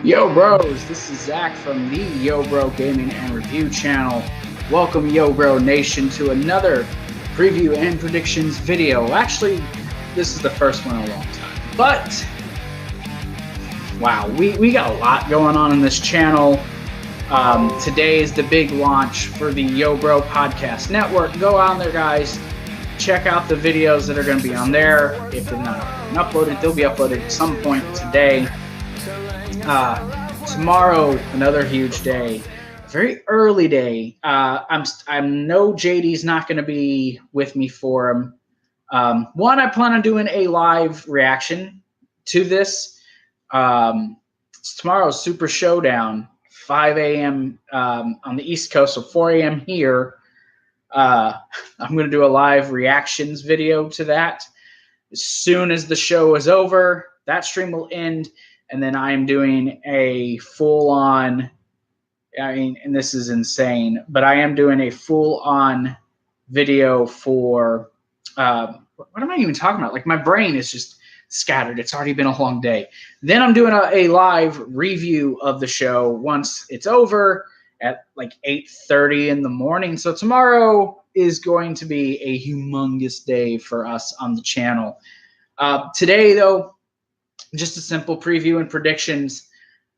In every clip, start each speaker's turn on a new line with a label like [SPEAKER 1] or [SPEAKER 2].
[SPEAKER 1] Yo bros, this is Zach from the Yo Bro Gaming and Review channel. Welcome Yo Bro Nation to another preview and predictions video. Actually, this is the first one in a long time. But, wow, we got a lot going on in this channel. Today is the big launch for the Yo Bro Podcast Network. Go on there, guys. Check out the videos that are going to be on there. If they're not uploaded, they'll be uploaded at some point today. Tomorrow, another huge day, very early day. I know JD's not going to be with me for him. One, I plan on doing a live reaction to this. It's tomorrow's Super Showdown, 5 a.m. On the East Coast, so 4 a.m. here. I'm going to do a live reactions video to that. As soon as the show is over, that stream will end. And then I am doing a full-on, and this is insane, but I am doing a full-on video for, what am I even talking about? Like, my brain is just scattered. It's already been a long day. Then I'm doing a live review of the show once it's over at like 8:30 in the morning. So tomorrow is going to be a humongous day for us on the channel. Today, though, just a simple preview and predictions.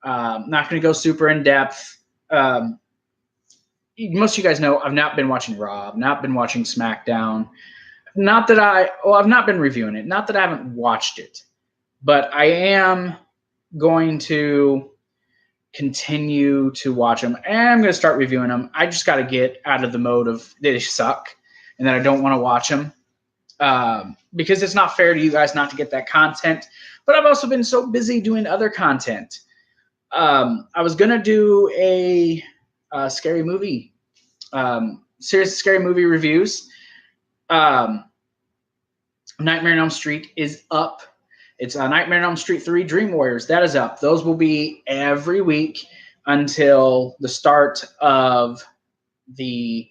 [SPEAKER 1] Not going to go super in depth. Most of you guys know I've not been watching Raw. I've not been watching SmackDown. I've not been reviewing it. Not that I haven't watched it, but I am going to continue to watch them, and I'm going to start reviewing them. I just got to get out of the mode of they suck and that I don't want to watch them. Because it's not fair to you guys not to get that content. But I've also been so busy doing other content. I was going to do a scary movie, series of scary movie reviews. Nightmare on Elm Street is up. It's Nightmare on Elm Street 3 Dream Warriors. That is up. Those will be every week until the start of the,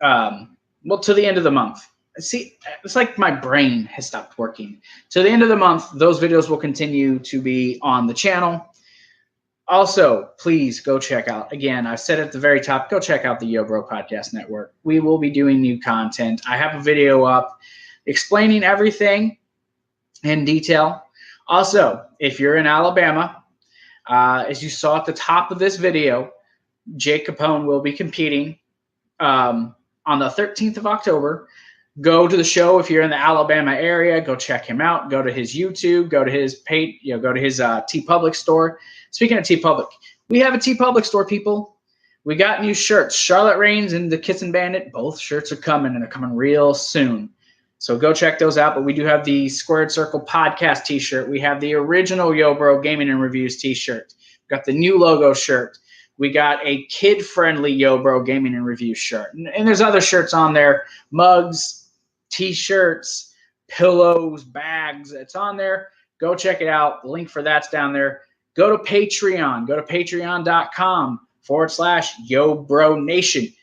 [SPEAKER 1] to the end of the month. See, it's like my brain has stopped working. To the end of the month, those videos will continue to be on the channel. Also, please go check out, again, I said at the very top, go check out the Yo Bro Podcast Network. We will be doing new content. I have a video up explaining everything in detail. Also, if you're in Alabama, as you saw at the top of this video, Jake Capone will be competing on the 13th of October. Go to the show if you're in the Alabama area. Go check him out. Go to his YouTube. Go to his page. Go to his TeePublic store. Speaking of TeePublic, we have a TeePublic store, people. We got new shirts. Charlotte Reigns and the Kissing Bandit. Both shirts are coming, and they're coming real soon. So go check those out. But we do have the Squared Circle Podcast T-shirt. We have the original Yo Bro Gaming and Reviews T-shirt. We got the new logo shirt. We got a kid-friendly Yo Bro Gaming and Review shirt. And there's other shirts on there. Mugs, T-shirts, pillows, bags. It's on there. Go check it out. The link for that's down there. Go to Patreon. Go to patreon.com/Yo Bro Nation.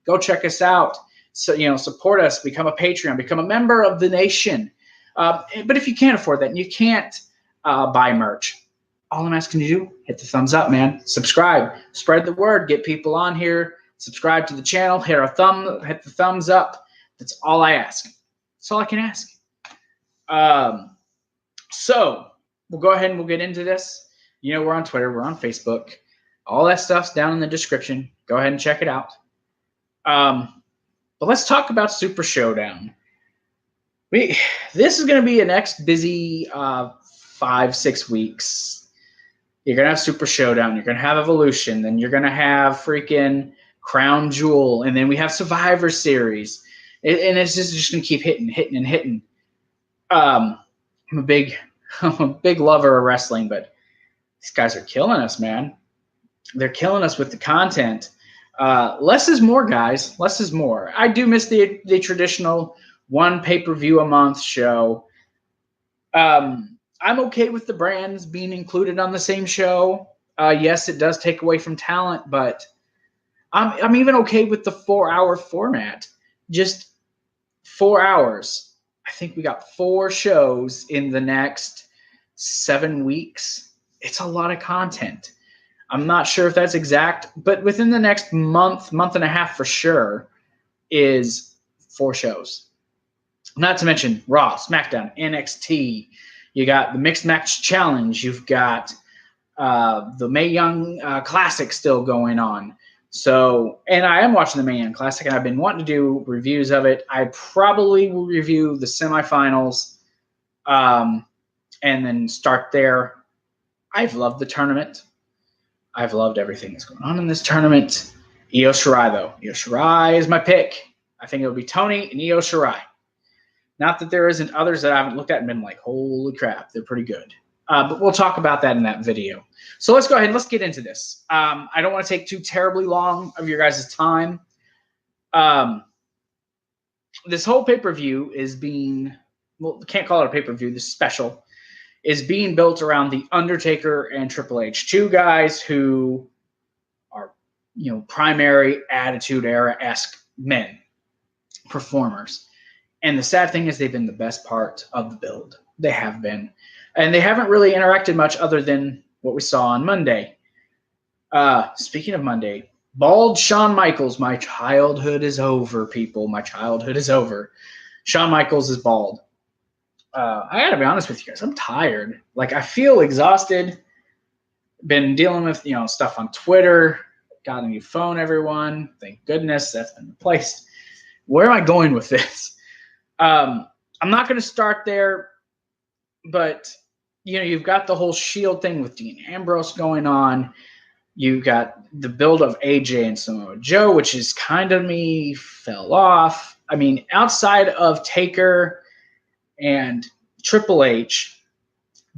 [SPEAKER 1] Go check us out. So, support us. Become a Patreon. Become a member of the nation. But if you can't afford that and you can't buy merch, all I'm asking you to do, hit the thumbs up, man. Subscribe. Spread the word. Get people on here. Subscribe to the channel. Hit the thumbs up. That's all I ask. That's all I can ask. So we'll go ahead and we'll get into this. We're on Twitter. We're on Facebook. All that stuff's down in the description. Go ahead and check it out. But let's talk about Super Showdown. This is going to be a next busy 5-6 weeks. You're going to have Super Showdown. You're going to have Evolution. Then you're going to have freaking Crown Jewel. And then we have Survivor Series. And it's just going to keep hitting. I'm a big lover of wrestling, but these guys are killing us, man. They're killing us with the content. Less is more, guys. Less is more. I do miss the traditional one pay-per-view a month show. I'm okay with the brands being included on the same show. Yes, it does take away from talent, but I'm even okay with the 4-hour format. Just 4 hours. I think we got 4 shows in the next 7 weeks. it's a lot of content. I'm not sure if that's exact, but within the next month and a half for sure is 4 shows. Not to mention Raw, SmackDown, NXT. You got the Mixed Match Challenge. You've got the Mae Young Classic still going on. So, and I am watching the Mae Young Classic, and I've been wanting to do reviews of it. I probably will review the semifinals and then start there. I've loved the tournament. I've loved everything that's going on in this tournament. Io Shirai, though. Io Shirai is my pick. I think it'll be Tony and Io Shirai. Not that there isn't others that I haven't looked at and been like, holy crap, they're pretty good. But we'll talk about that in that video. So let's go ahead and let's get into this. I don't want to take too terribly long of your guys' time. This whole pay-per-view is being, well, can't call it a pay-per-view, this special, is being built around The Undertaker and Triple H. 2 guys who are, primary Attitude Era-esque men, performers. And the sad thing is they've been the best part of the build. They have been. And they haven't really interacted much other than what we saw on Monday. Speaking of Monday, bald Shawn Michaels. My childhood is over, people. My childhood is over. Shawn Michaels is bald. I got to be honest with you guys. I'm tired. Like, I feel exhausted. Been dealing with, stuff on Twitter. Got a new phone, everyone. Thank goodness that's been replaced. Where am I going with this? I'm not going to start there, but, you've got the whole Shield thing with Dean Ambrose going on. You've got the build of AJ and Samoa Joe, which is kind of fell off. I mean, outside of Taker and Triple H,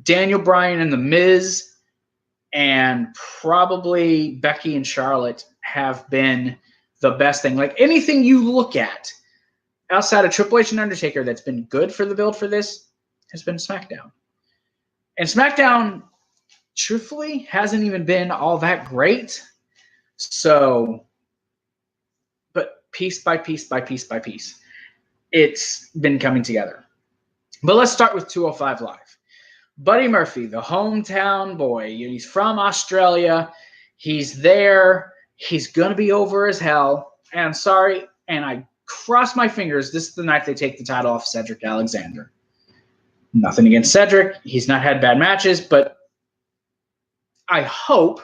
[SPEAKER 1] Daniel Bryan and The Miz, and probably Becky and Charlotte have been the best thing. Like, anything you look at outside of Triple H and Undertaker that's been good for the build for this has been SmackDown. And SmackDown, truthfully, hasn't even been all that great. So, but piece by piece by piece by piece, it's been coming together. But let's start with 205 Live. Buddy Murphy, the hometown boy. He's from Australia. He's there. He's going to be over as hell. And I'm sorry, and I cross my fingers, this is the night they take the title off Cedric Alexander. Nothing against Cedric. He's not had bad matches, but I hope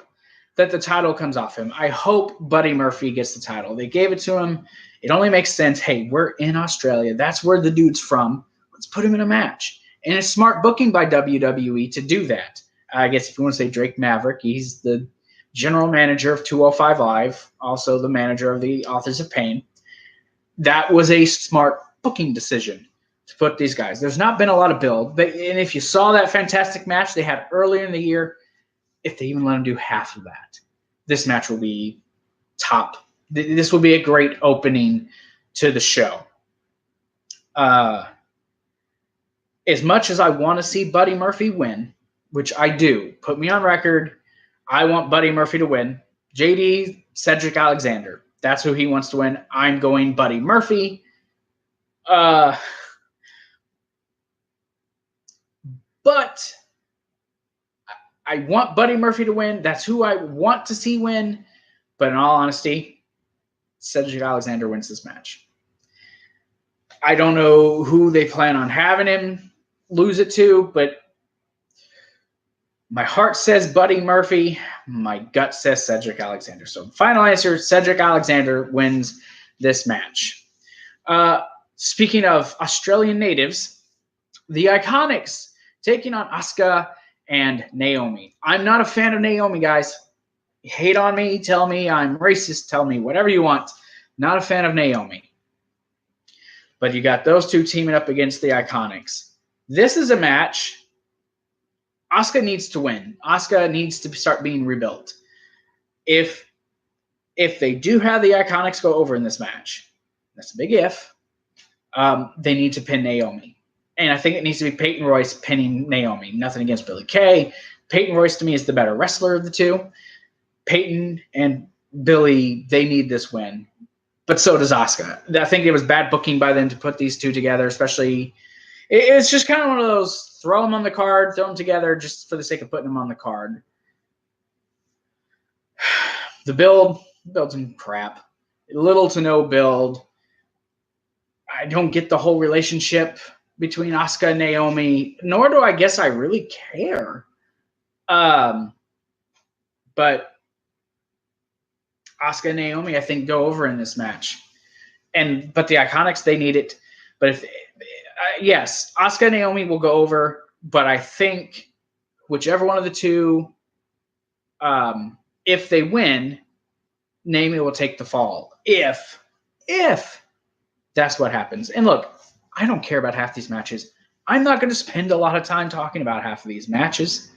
[SPEAKER 1] that the title comes off him. I hope Buddy Murphy gets the title. They gave it to him. It only makes sense. Hey, we're in Australia. That's where the dude's from. Let's put him in a match. And it's smart booking by WWE to do that. I guess if you want to say Drake Maverick, he's the general manager of 205 Live, also the manager of the Authors of Pain. That was a smart booking decision to put these guys. There's not been a lot of build. And if you saw that fantastic match they had earlier in the year, if they even let them do half of that, this match will be top. This will be a great opening to the show. As much as I want to see Buddy Murphy win, which I do, put me on record, I want Buddy Murphy to win. JD, Cedric Alexander. That's who he wants to win. I'm going Buddy Murphy. But I want Buddy Murphy to win. That's who I want to see win. But in all honesty, Cedric Alexander wins this match. I don't know who they plan on having him lose it to, but my heart says Buddy Murphy. My gut says Cedric Alexander. So final answer, Cedric Alexander wins this match. Speaking of Australian natives, the Iconics taking on Asuka and Naomi. I'm not a fan of Naomi, guys. Hate on me, tell me I'm racist, tell me whatever you want. Not a fan of Naomi. But you got those two teaming up against the Iconics. This is a match Asuka needs to win. Asuka needs to start being rebuilt. If they do have the Iconics go over in this match, that's a big if, they need to pin Naomi. And I think it needs to be Peyton Royce pinning Naomi. Nothing against Billie Kay. Peyton Royce, to me, is the better wrestler of the two. Peyton and Billie, they need this win. But so does Asuka. I think it was bad booking by them to put these two together, especially It's just kind of one of those throw them on the card, throw them together just for the sake of putting them on the card. The build's some crap. Little to no build. I don't get the whole relationship between Asuka and Naomi, nor do I guess I really care. But Asuka and Naomi, I think, go over in this match. But the Iconics, they need it. But if yes, Asuka and Naomi will go over, but I think whichever one of the two, if they win, Naomi will take the fall. If that's what happens. And look, I don't care about half these matches. I'm not going to spend a lot of time talking about half of these matches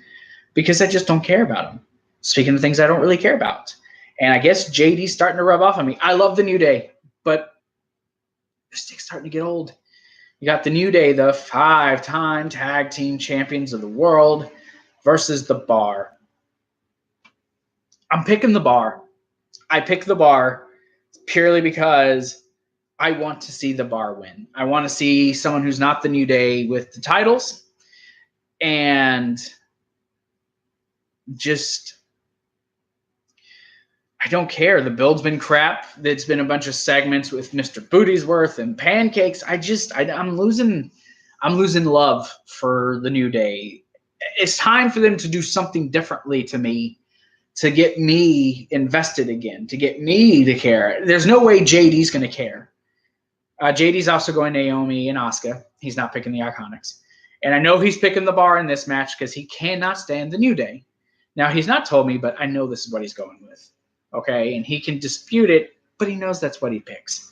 [SPEAKER 1] because I just don't care about them. Speaking of things I don't really care about. And I guess JD's starting to rub off on me. I love the New Day, but the stick's starting to get old. You got the New Day, the 5-time tag team champions of the world, versus the Bar. I'm picking the Bar. I pick the Bar purely because I want to see the Bar win. I want to see someone who's not the New Day with the titles. And just, I don't care. The build's been crap. It's been a bunch of segments with Mr. Bootiesworth and pancakes. I'm losing love for the New Day. It's time for them to do something differently to me, to get me invested again, to get me to care. There's no way JD's going to care. JD's also going Naomi and Asuka. He's not picking the Iconics. And I know he's picking the Bar in this match because he cannot stand the New Day. Now, he's not told me, but I know this is what he's going with. Okay? And he can dispute it, but he knows that's what he picks.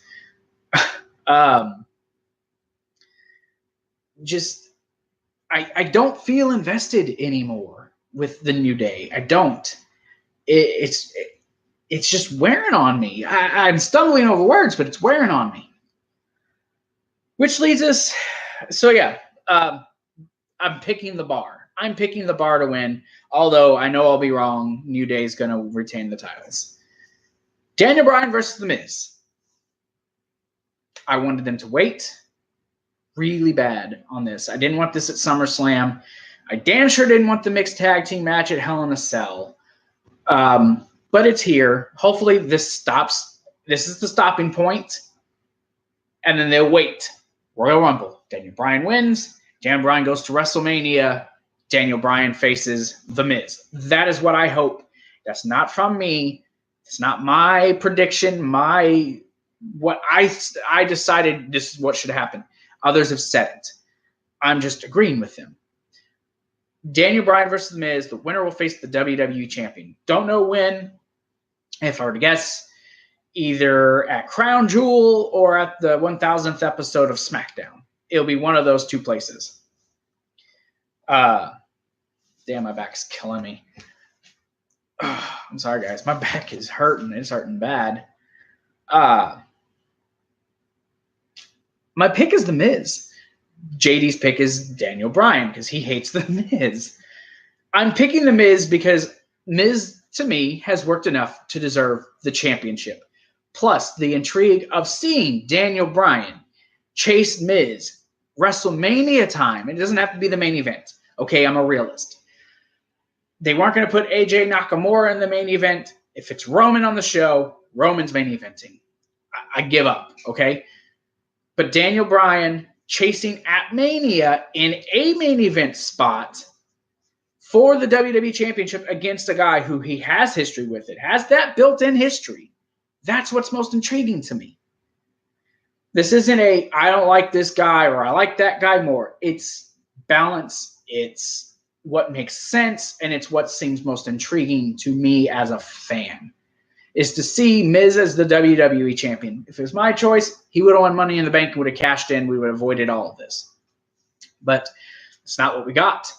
[SPEAKER 1] I don't feel invested anymore with the New Day. I don't. It's just wearing on me. I'm stumbling over words, but it's wearing on me. Which leads us, so yeah, I'm picking the Bar. I'm picking the Bar to win, although I know I'll be wrong. New Day's going to retain the titles. Daniel Bryan versus The Miz. I wanted them to wait really bad on this. I didn't want this at SummerSlam. I damn sure didn't want the mixed tag team match at Hell in a Cell. But it's here. Hopefully this stops. This is the stopping point. And then they'll wait. Royal Rumble. Daniel Bryan wins. Daniel Bryan goes to WrestleMania. Daniel Bryan faces The Miz. That is what I hope. That's not from me. It's not my prediction. What I decided this is what should happen. Others have said it. I'm just agreeing with them. Daniel Bryan versus The Miz. The winner will face the WWE champion. Don't know when. If I were to guess, either at Crown Jewel or at the 1000th episode of SmackDown. It'll be one of those two places. Damn, my back's killing me. I'm sorry, guys. My back is hurting. It's hurting bad. My pick is The Miz. JD's pick is Daniel Bryan because he hates The Miz. I'm picking The Miz because Miz, to me, has worked enough to deserve the championship. Plus, the intrigue of seeing Daniel Bryan chase Miz WrestleMania time. It doesn't have to be the main event. Okay, I'm a realist. They weren't going to put AJ Nakamura in the main event. If it's Roman on the show, Roman's main eventing. I give up, okay? But Daniel Bryan chasing at Mania in a main event spot for the WWE Championship against a guy who he has history with. It has that built-in history. That's what's most intriguing to me. This isn't a, I don't like this guy or I like that guy more. It's balance. It's what makes sense. And it's what seems most intriguing to me as a fan is to see Miz as the WWE champion. If it was my choice, he would have won Money in the Bank and would have cashed in. We would have avoided all of this. But it's not what we got.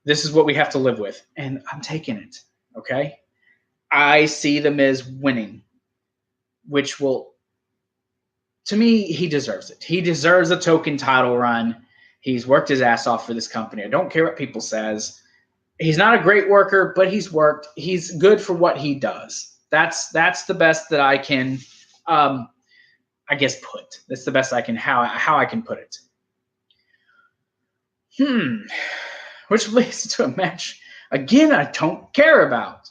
[SPEAKER 1] This is what we have to live with. And I'm taking it. Okay? I see the Miz winning, which will, to me, he deserves it. He deserves a token title run. He's worked his ass off for this company. I don't care what people says. He's not a great worker, but he's worked. He's good for what he does. That's the best that I can, I guess, put. That's the best I can, how I can put it. Which leads to a match, again, I don't care about.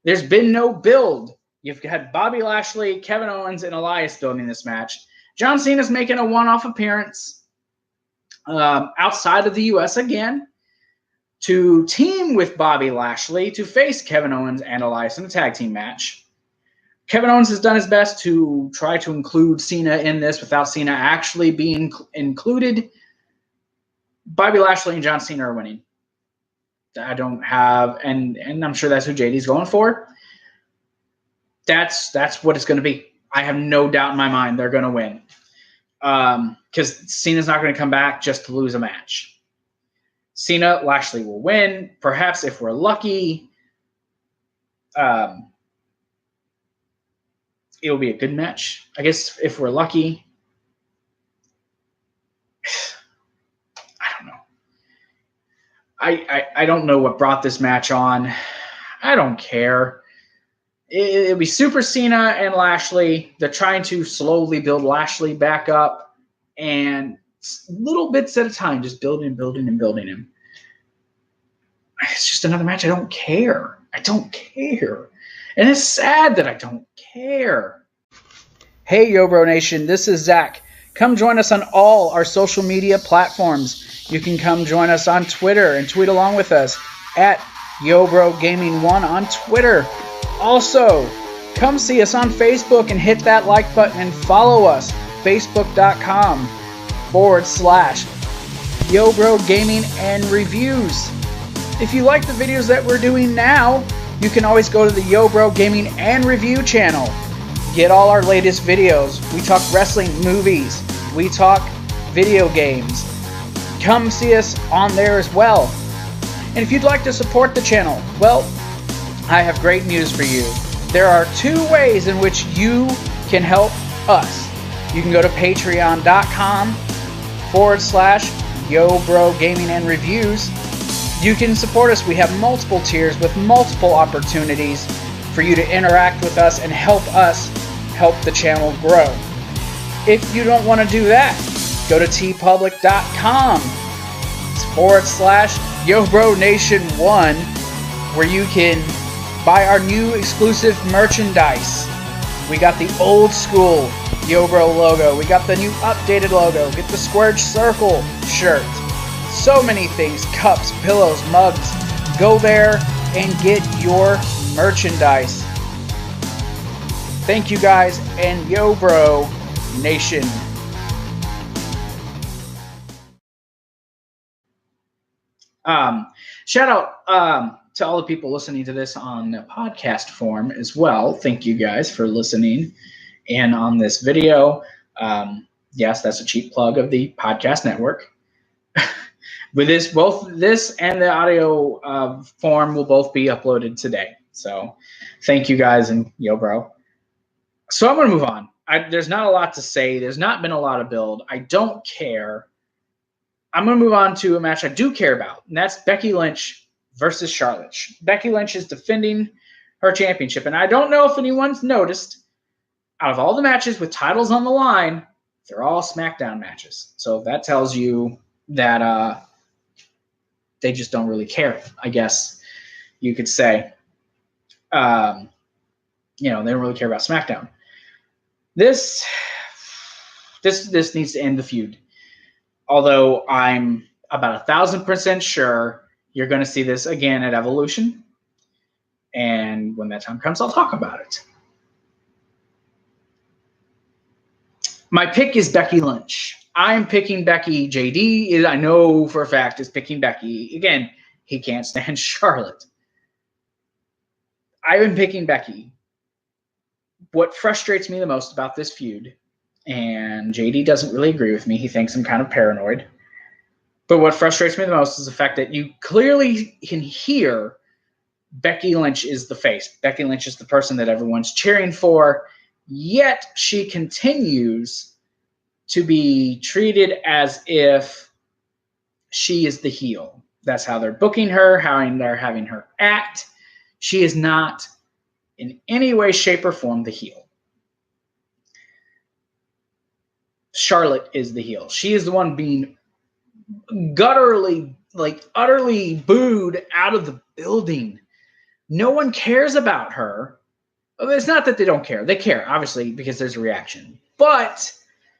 [SPEAKER 1] There's been no build. You've had Bobby Lashley, Kevin Owens, and Elias building this match. John Cena's making a one-off appearance outside of the U.S. again to team with Bobby Lashley to face Kevin Owens and Elias in a tag team match. Kevin Owens has done his best to try to include Cena in this without Cena actually being included. Bobby Lashley and John Cena are winning. I don't have, and I'm sure that's who JD's going for. That's what it's going to be. I have no doubt in my mind they're going to win. Because Cena's not going to come back just to lose a match. Cena, Lashley will win. Perhaps if we're lucky, it'll be a good match. I guess if we're lucky. I don't know. I don't know what brought this match on. I don't care. It'll be Super Cena and Lashley. They're trying to slowly build Lashley back up, and little bits at a time, just building him. It's just another match. I don't care. And it's sad that I don't care. Hey, Yo Bro Nation, this is Zach. Come join us on all our social media platforms. You can come join us on Twitter and tweet along with us at YoBroGaming1 on Twitter. Also, come see us on Facebook and hit that like button and follow us. Facebook.com/YoBroGaming and Reviews. If you like the videos that we're doing now, you can always go to the Yo Bro Gaming and Review channel. Get all our latest videos. We talk wrestling, movies. We talk video games. Come see us on there as well. And if you'd like to support the channel, well, I have great news for you. There are 2 ways in which you can help us. You can go to patreon.com/Yo Bro Gaming and Reviews. You can support us. We have multiple tiers with multiple opportunities for you to interact with us and help us help the channel grow. If you don't want to do that, go to tpublic.com/YoBroNation1, where you can buy our new exclusive merchandise. We got the old school Yo Bro logo. We got the new updated logo. Get the squared circle shirt. So many things, cups, pillows, mugs. Go there and get your merchandise. Thank you guys, and Yo Bro Nation. Shout out to all the people listening to this on the podcast form as well. Thank you guys for listening and on this video. Yes, that's a cheap plug of the podcast network. With this, both this and the audio form will both be uploaded today. So thank you guys, and Yo Bro. So I'm going to move on. There's not a lot to say. There's not been a lot of build. I don't care. I'm going to move on to a match I do care about, and that's Becky Lynch versus Charlotte. Becky Lynch is defending her championship, and I don't know if anyone's noticed, out of all the matches with titles on the line, they're all SmackDown matches. So that tells you that they just don't really care, I guess you could say. They don't really care about SmackDown. This needs to end the feud. Although I'm about 1,000% sure you're going to see this again at Evolution. And when that time comes, I'll talk about it. My pick is Becky Lynch. I'm picking Becky. JD, I know for a fact, is picking Becky. Again, he can't stand Charlotte. I've been picking Becky. What frustrates me the most about this feud, and JD doesn't really agree with me. He thinks I'm kind of paranoid. But what frustrates me the most is the fact that you clearly can hear Becky Lynch is the face. Becky Lynch is the person that everyone's cheering for, yet she continues to be treated as if she is the heel. That's how they're booking her, how they're having her act. She is not in any way, shape, or form the heel. Charlotte is the heel. She is the one being utterly booed out of the building. No one cares about her. It's not that they don't care. They care, obviously, because there's a reaction. But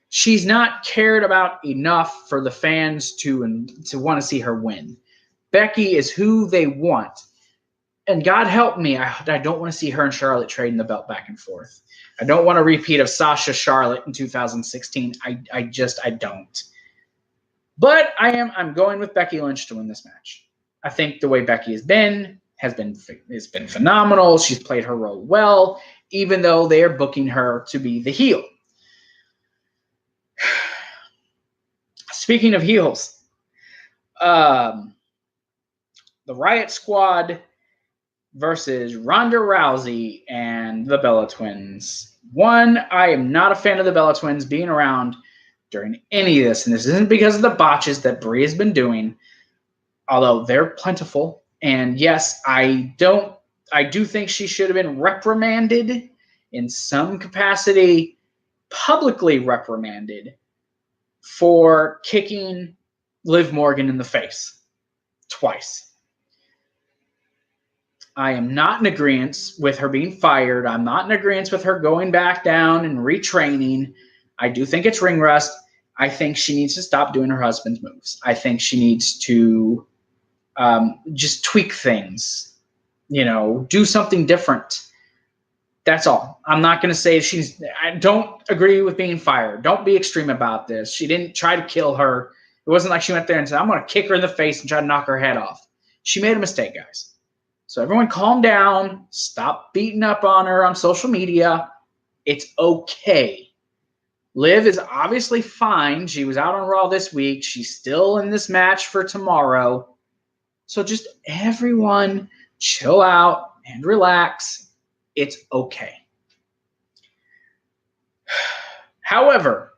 [SPEAKER 1] she's not cared about enough for the fans to want to see her win. Becky is who they want. And God help me, I don't want to see her and Charlotte trading the belt back and forth. I don't want a repeat of Sasha Charlotte in 2016. I don't. But I'm going with Becky Lynch to win this match. I think the way Becky has been phenomenal. She's played her role well, even though they are booking her to be the heel. Speaking of heels, the Riott Squad versus Ronda Rousey and the Bella Twins. One, I am not a fan of the Bella Twins being around during any of this, and this isn't because of the botches that Brie has been doing, although they're plentiful. And yes, I do think she should have been reprimanded in some capacity, publicly reprimanded for kicking Liv Morgan in the face twice. I am not in agreement with her being fired. I'm not in agreement with her going back down and retraining. I do think it's ring rust. I think she needs to stop doing her husband's moves. I think she needs to just tweak things, do something different. That's all. I'm not going to say I don't agree with being fired. Don't be extreme about this. She didn't try to kill her. It wasn't like she went there and said, I'm going to kick her in the face and try to knock her head off. She made a mistake, guys. So everyone calm down. Stop beating up on her on social media. It's okay. Liv is obviously fine. She was out on Raw this week. She's still in this match for tomorrow. So just everyone chill out and relax. It's okay. However,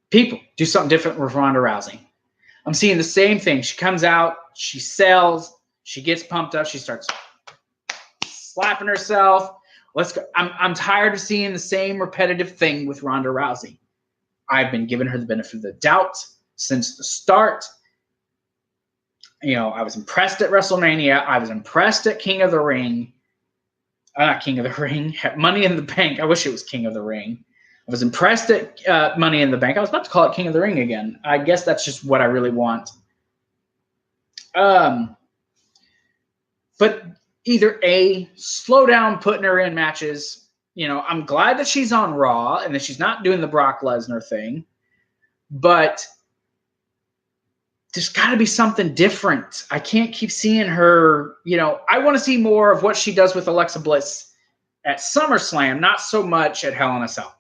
[SPEAKER 1] people do something different with Ronda Rousey. I'm seeing the same thing. She comes out, she sells, she gets pumped up, she starts slapping herself. Let's go. I'm tired of seeing the same repetitive thing with Ronda Rousey. I've been giving her the benefit of the doubt since the start. I was impressed at WrestleMania. I was impressed at King of the Ring. Not King of the Ring. Money in the Bank. I wish it was King of the Ring. I was impressed at Money in the Bank. I was about to call it King of the Ring again. I guess that's just what I really want. But either A, slow down putting her in matches. I'm glad that she's on Raw and that she's not doing the Brock Lesnar thing. But there's got to be something different. I can't keep seeing her. I want to see more of what she does with Alexa Bliss at SummerSlam, not so much at Hell in a Cell.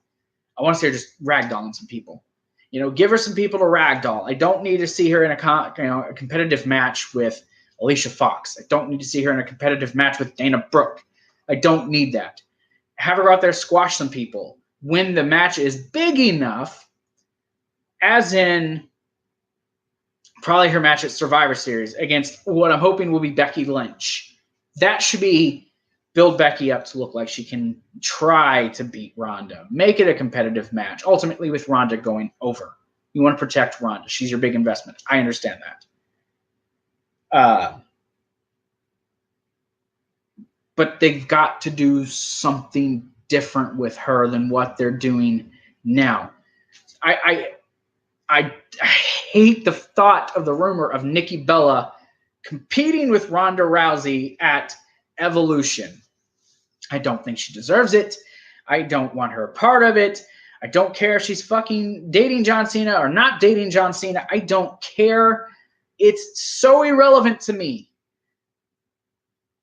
[SPEAKER 1] I want to see her just ragdolling some people. Give her some people to ragdoll. I don't need to see her in a competitive match with Alicia Fox. I don't need to see her in a competitive match with Dana Brooke. I don't need that. Have her out there squash some people when the match is big enough, as in probably her match at Survivor Series against what I'm hoping will be Becky Lynch. That should be build Becky up to look like she can try to beat Ronda. Make it a competitive match, ultimately with Ronda going over. You want to protect Ronda. She's your big investment. I understand that. But they've got to do something different with her than what they're doing now. I hate the thought of the rumor of Nikki Bella competing with Ronda Rousey at Evolution. I don't think she deserves it. I don't want her a part of it. I don't care if she's fucking dating John Cena or not dating John Cena. I don't care. It's so irrelevant to me.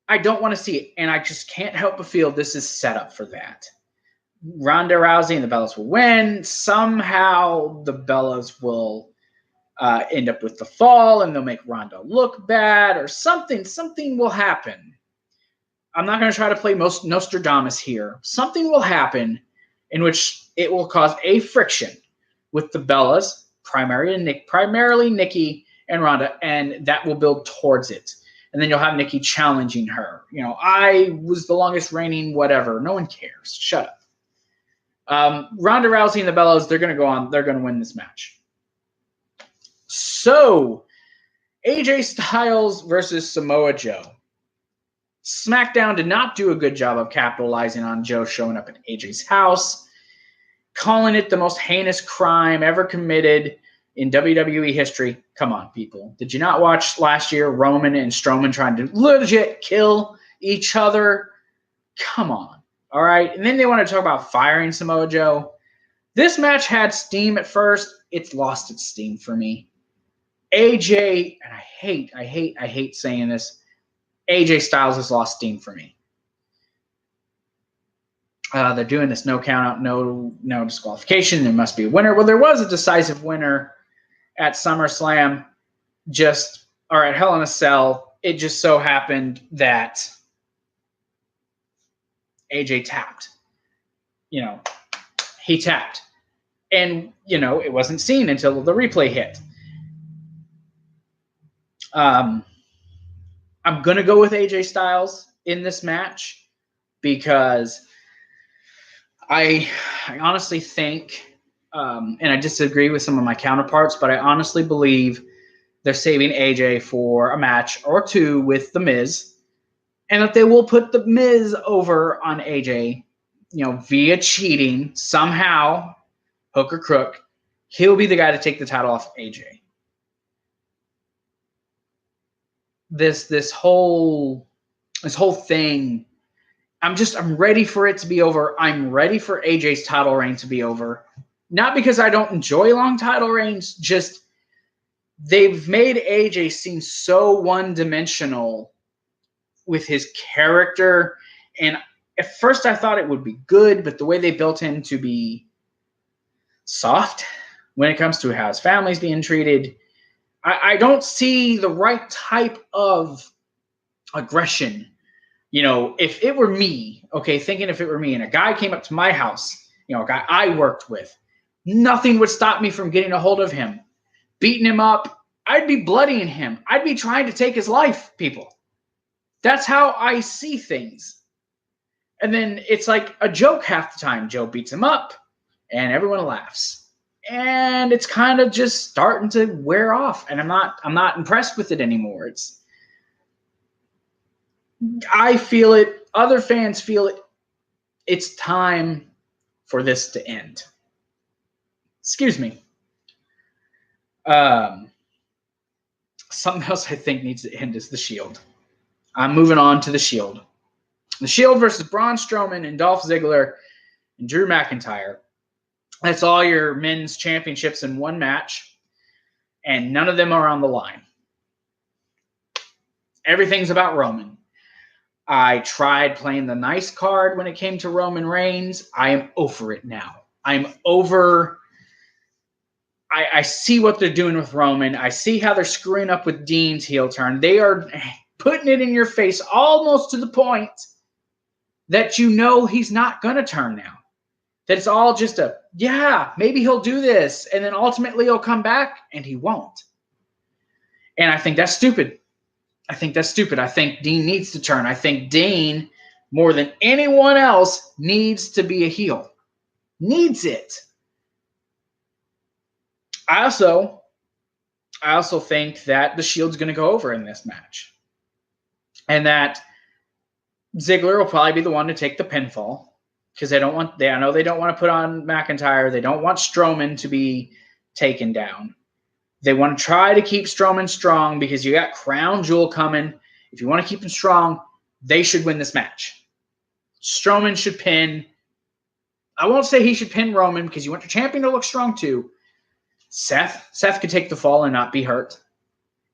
[SPEAKER 1] I don't want to see it, and I just can't help but feel this is set up for that. Ronda Rousey and the Bellas will win. Somehow the Bellas will end up with the fall, and they'll make Ronda look bad, or something. Something will happen. I'm not going to try to play most Nostradamus here. Something will happen in which it will cause a friction with the Bellas, primarily Nikki and Ronda, and that will build towards it. And then you'll have Nikki challenging her. I was the longest reigning whatever. No one cares. Shut up. Ronda Rousey and the Bellas, they're going to go on. They're going to win this match. So, AJ Styles versus Samoa Joe. SmackDown did not do a good job of capitalizing on Joe showing up at AJ's house, calling it the most heinous crime ever committed in WWE history. Come on, people. Did you not watch last year Roman and Strowman trying to legit kill each other? Come on. All right. And then they want to talk about firing Samoa Joe. This match had steam at first. It's lost its steam for me. AJ, and I hate saying this, AJ Styles has lost steam for me. They're doing this no count out, no disqualification. There must be a winner. Well, there was a decisive winner at SummerSlam, or at Hell in a Cell. It just so happened that AJ tapped. He tapped. And, it wasn't seen until the replay hit. I'm going to go with AJ Styles in this match because I honestly think, and I disagree with some of my counterparts, but I honestly believe they're saving AJ for a match or two with The Miz, and that they will put The Miz over on AJ, via cheating somehow, hook or crook. He'll be the guy to take the title off AJ. This whole thing, I'm ready for it to be over. I'm ready for AJ's title reign to be over. Not because I don't enjoy long title reigns, just they've made AJ seem so one-dimensional with his character. And at first I thought it would be good, but the way they built him to be soft when it comes to how his family's being treated, I don't see the right type of aggression. If it were me, thinking if it were me and a guy came up to my house, a guy I worked with, nothing would stop me from getting a hold of him, beating him up. I'd be bloodying him. I'd be trying to take his life, people. That's how I see things. And then it's like a joke half the time. Joe beats him up and everyone laughs. And it's kind of just starting to wear off, and I'm not impressed with it anymore. I feel it, other fans feel it. It's time for this to end. Excuse me. Something else I think needs to end is the Shield. I'm moving on to the Shield. The Shield versus Braun Strowman and Dolph Ziggler and Drew McIntyre. That's all your men's championships in one match, and none of them are on the line. Everything's about Roman. I tried playing the nice card when it came to Roman Reigns. I am over it now. I'm over. I see what they're doing with Roman. I see how they're screwing up with Dean's heel turn. They are putting it in your face almost to the point that he's not going to turn now. That it's all just maybe he'll do this, and then ultimately he'll come back, and he won't. And I think that's stupid. I think Dean needs to turn. I think Dean, more than anyone else, needs to be a heel. Needs it. I also think that the Shield's going to go over in this match. And that Ziggler will probably be the one to take the pinfall. Because I know they don't want to put on McIntyre. They don't want Strowman to be taken down. They want to try to keep Strowman strong because you got Crown Jewel coming. If you want to keep him strong, they should win this match. Strowman should pin. I won't say he should pin Roman because you want your champion to look strong too. Seth could take the fall and not be hurt.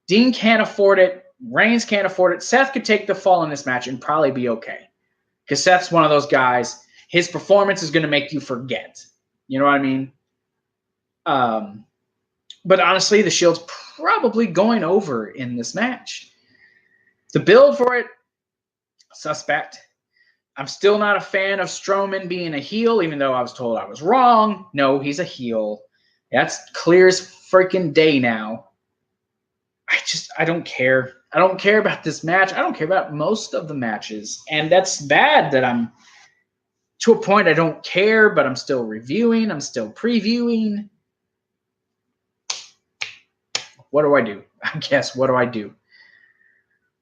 [SPEAKER 1] Dean can't afford it. Reigns can't afford it. Seth could take the fall in this match and probably be okay. Because Seth's one of those guys. His performance is going to make you forget. You know what I mean? But honestly, the Shield's probably going over in this match. The build for it, suspect. I'm still not a fan of Strowman being a heel, even though I was told I was wrong. No, he's a heel. That's clear as freaking day now. I don't care. I don't care about this match. I don't care about most of the matches. And that's bad that I'm to a point I don't care, but I'm still reviewing. I'm still previewing. what do I do? I guess, what do I do?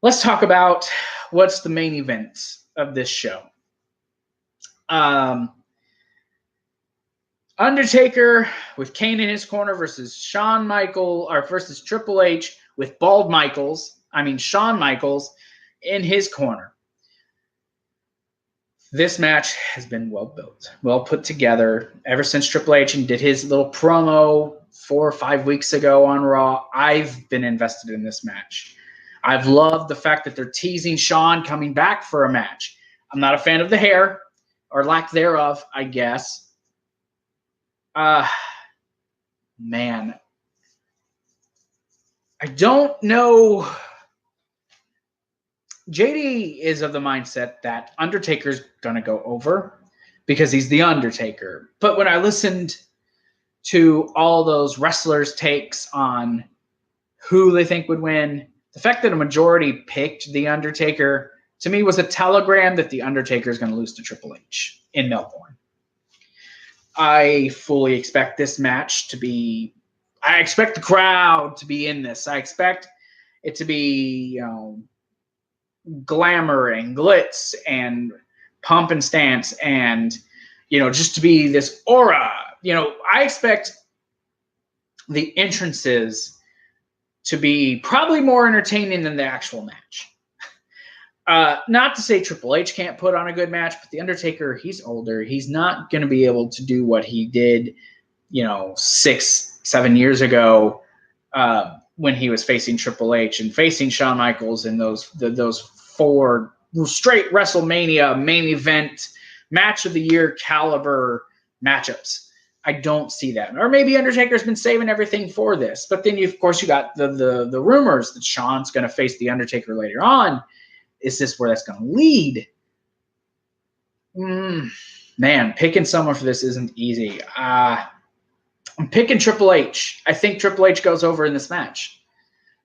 [SPEAKER 1] Let's talk about what's the main event of this show. Undertaker with Kane in his corner versus Shawn Michaels, or versus Triple H with Shawn Michaels in his corner. This match has been well built, well put together. Ever since Triple H did his little promo 4 or 5 weeks ago on Raw, I've been invested in this match. I've loved the fact that they're teasing Shawn coming back for a match. I'm not a fan of the hair, or lack thereof, I guess. Man. I don't know. JD is of the mindset that Undertaker's going to go over because he's the Undertaker. But when I listened to all those wrestlers' takes on who they think would win, the fact that a majority picked the Undertaker, to me, was a telegram that the Undertaker is going to lose to Triple H in Melbourne. I fully expect this match to be... I expect the crowd to be in this. I expect it to be, glamour and glitz and pump and stance and, just to be this aura. I expect the entrances to be probably more entertaining than the actual match. Not to say Triple H can't put on a good match, but The Undertaker, he's older. He's not going to be able to do what he did, 6-7 years ago when he was facing Triple H and facing Shawn Michaels in those 4 straight WrestleMania main event match of the year caliber matchups. I don't see that. Or maybe Undertaker's been saving everything for this. But then, of course, you got the rumors that Shawn's going to face The Undertaker later on. Is this where that's going to lead? Man, picking someone for this isn't easy. I'm picking Triple H. I think Triple H goes over in this match.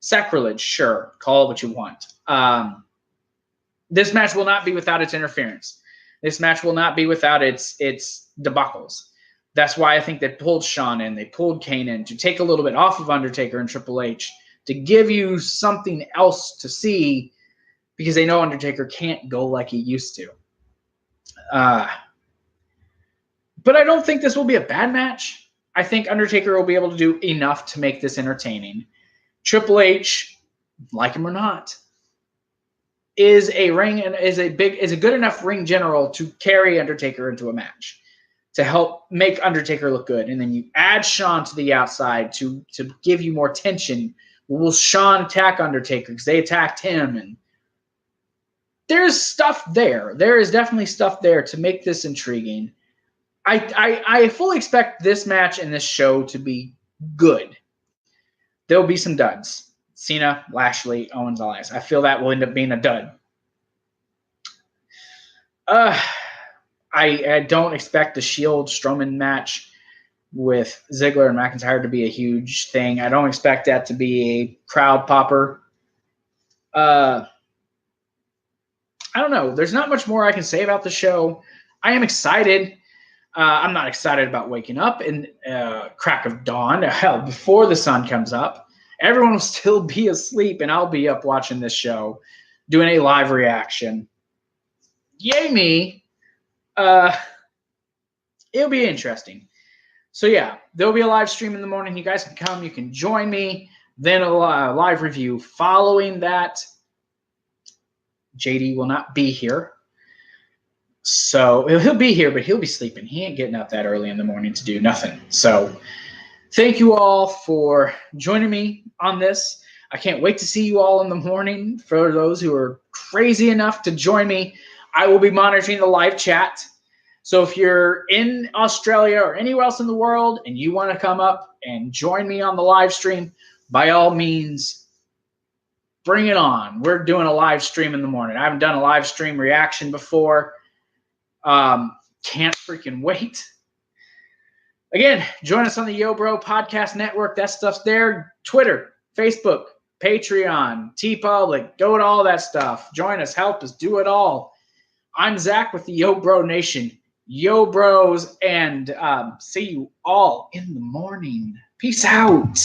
[SPEAKER 1] Sacrilege, sure. Call it what you want. This match will not be without its interference. This match will not be without its debacles. That's why I think they pulled Shawn in. They pulled Kane in to take a little bit off of Undertaker and Triple H to give you something else to see because they know Undertaker can't go like he used to. But I don't think this will be a bad match. I think Undertaker will be able to do enough to make this entertaining. Triple H, like him or not, is a good enough ring general to carry Undertaker into a match, to help make Undertaker look good. And then you add Shawn to the outside to give you more tension. Will Shawn attack Undertaker because they attacked him? And there's stuff there. There is definitely stuff there to make this intriguing. I fully expect this match and this show to be good. There will be some duds. Cena, Lashley, Owens, Elias. I feel that will end up being a dud. I don't expect the Shield Strowman match with Ziggler and McIntyre to be a huge thing. I don't expect that to be a crowd popper. I don't know. There's not much more I can say about the show. I am excited. I'm not excited about waking up in crack of dawn. Hell, before the sun comes up, everyone will still be asleep, and I'll be up watching this show, doing a live reaction. Yay me. It'll be interesting. So, yeah, there'll be a live stream in the morning. You guys can come. You can join me. Then a live review. Following that, JD will not be here. So he'll be here, but he'll be sleeping. He ain't getting up that early in the morning to do nothing. So thank you all for joining me on this. I can't wait to see you all in the morning. For those who are crazy enough to join me, I will be monitoring the live chat. So if you're in Australia or anywhere else in the world and you want to come up and join me on the live stream, by all means, bring it on. We're doing a live stream in the morning. I haven't done a live stream reaction before. Can't freaking wait. Again, join us on the Yo Bro Podcast Network. That stuff's there. Twitter, Facebook, Patreon, TeePublic. Go to all that stuff. Join us. Help us. Do it all. I'm Zach with the Yo Bro Nation. Yo Bros. And see you all in the morning. Peace out.